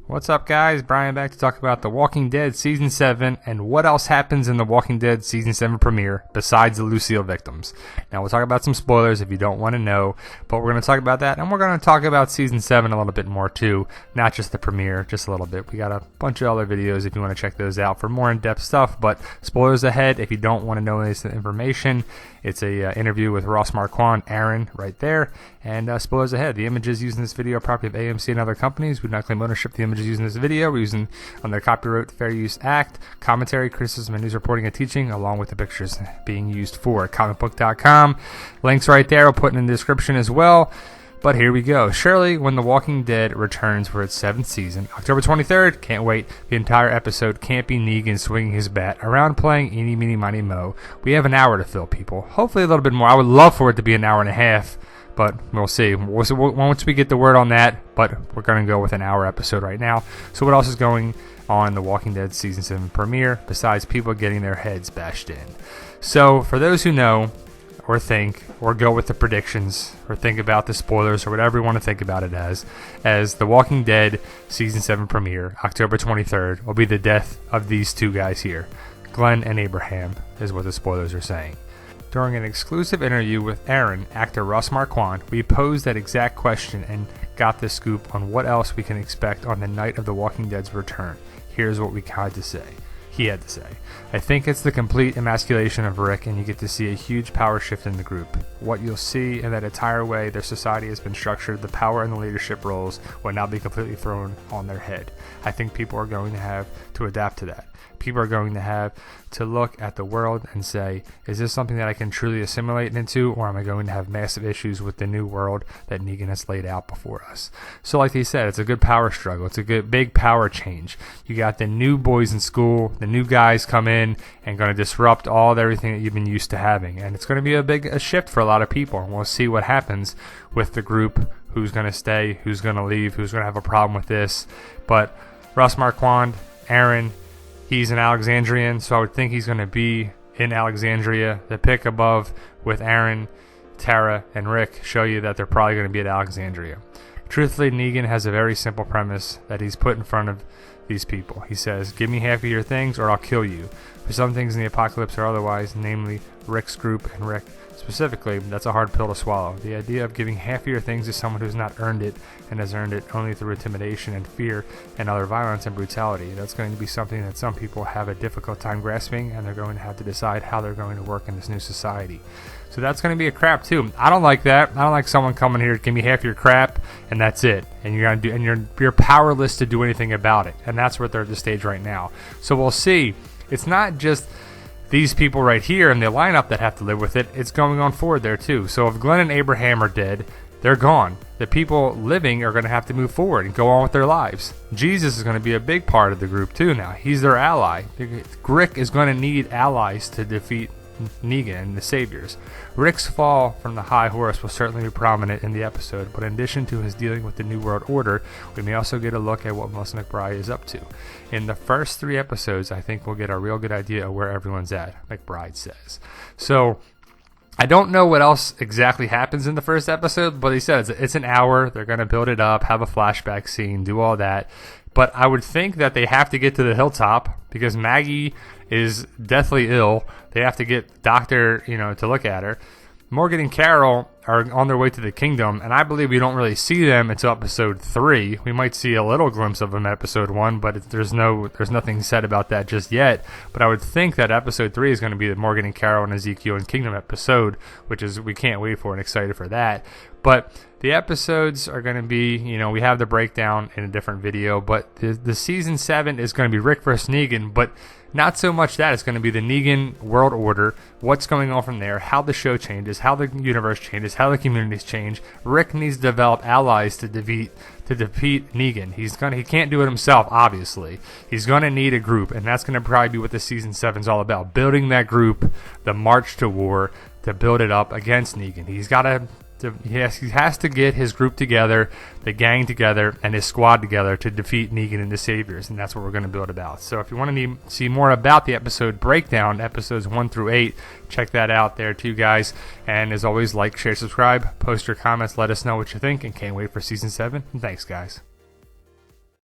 What's up, guys? Brian back to talk about The Walking Dead Season 7 and what else happens in The Walking Dead Season 7 premiere besides the Lucille victims. Now, we'll talk about some spoilers if you don't want to know, but we're going to talk about that, and we're going to talk about Season 7 a little bit more too, not just the premiere, just a little bit. We got a bunch of other videos if you want to check those out for more in-depth stuff, but spoilers ahead if you don't want to know this information. It's a interview with Ross Marquand, Aaron, right there, and spoilers ahead. The images used in this video are property of AMC and other companies. We do not claim ownership of the images used in this video. We're using on the Copyright Fair Use Act, commentary, criticism, and news reporting and teaching, along with the pictures being used for comicbook.com. Links right there. I'll put in the description as well. But here we go. Surely, when The Walking Dead returns for its 7th season, October 23rd, can't wait. The entire episode can't be Negan swinging his bat around playing eeny, meeny, miny, mo. We have an hour to fill, people. Hopefully a little bit more. I would love for it to be an hour and a half, but we'll see. Once we get the word on that, but we're going to go with an hour episode right now. So what else is going on The Walking Dead Season 7 premiere besides people getting their heads bashed in? So for those who know, or think, or go with the predictions, or think about the spoilers, or whatever you want to think about it as The Walking Dead Season 7 premiere, October 23rd, will be the death of these two guys here. Glenn and Abraham, is what the spoilers are saying. During an exclusive interview with Aaron, actor Ross Marquand, we posed that exact question and got the scoop on what else we can expect on the night of The Walking Dead's return. Here's what we had to say. He had to say, I think it's the complete emasculation of Rick, and you get to see a huge power shift in the group. What you'll see in that entire way their society has been structured, the power and the leadership roles will now be completely thrown on their head. I think people are going to have to adapt to that. People are going to have to look at the world and say, is this something that I can truly assimilate into, or am I going to have massive issues with the new world that Negan has laid out before us? So like they said, it's a good power struggle. It's a good big power change. You got the new boys in school, the new guys come in and going to disrupt everything that you've been used to having. And it's going to be a shift for a lot of people. And we'll see what happens with the group, who's going to stay, who's going to leave, who's going to have a problem with this. But Ross Marquand, Aaron, he's an Alexandrian, so I would think he's going to be in Alexandria. The pick above with Aaron, Tara, and Rick show you that they're probably going to be at Alexandria. Truthfully, Negan has a very simple premise that he's put in front of these people. He says, give me half of your things or I'll kill you. For some things in the apocalypse or otherwise, namely Rick's group and Rick specifically, that's a hard pill to swallow. The idea of giving half of your things to someone who's not earned it and has earned it only through intimidation and fear and other violence and brutality, that's going to be something that some people have a difficult time grasping, and they're going to have to decide how they're going to work in this new society. So that's going to be a crap too. I don't like that. I don't like someone coming here, give me half your crap, and that's it. And you're gonna do, you're powerless to do anything about it. And that's where they're at the stage right now. So we'll see. It's not just these people right here in the lineup that have to live with it. It's going on forward there too. So if Glenn and Abraham are dead, they're gone. The people living are going to have to move forward and go on with their lives. Jesus is going to be a big part of the group too now. He's their ally. Rick is going to need allies to defeat Negan and the Saviors. Rick's fall from the high horse will certainly be prominent in the episode, but in addition to his dealing with the New World Order, we may also get a look at what Melissa McBride is up to. In the first 3 episodes, I think we'll get a real good idea of where everyone's at, McBride says. So I don't know what else exactly happens in the first episode, but he says it's an hour. They're going to build it up, have a flashback scene, do all that. But I would think that they have to get to the hilltop because Maggie is deathly ill. They have to get doctor, to look at her. Morgan and Carol are on their way to the kingdom, and I believe we don't really see them until episode 3. We might see a little glimpse of them in episode 1, but there's nothing said about that just yet. But I would think that episode 3 is going to be the Morgan and Carol and Ezekiel and Kingdom episode, which is we can't wait for and excited for that. But the episodes are going to be, we have the breakdown in a different video, but the season 7 is going to be Rick versus Negan, but not so much that. It's going to be the Negan world order, what's going on from there, how the show changes, how the universe changes, how the communities change. Rick needs to develop allies to defeat Negan. He can't do it himself, obviously. He's going to need a group, and that's going to probably be what the season 7 is all about. Building that group, the march to war, to build it up against Negan. He has to get his group together, the gang together, and his squad together to defeat Negan and the Saviors, and that's what we're going to build about. So if you want to see more about the episode breakdown, episodes 1 through 8, check that out there too, guys. And as always, like, share, subscribe, post your comments, let us know what you think, and can't wait for Season 7. And thanks, guys.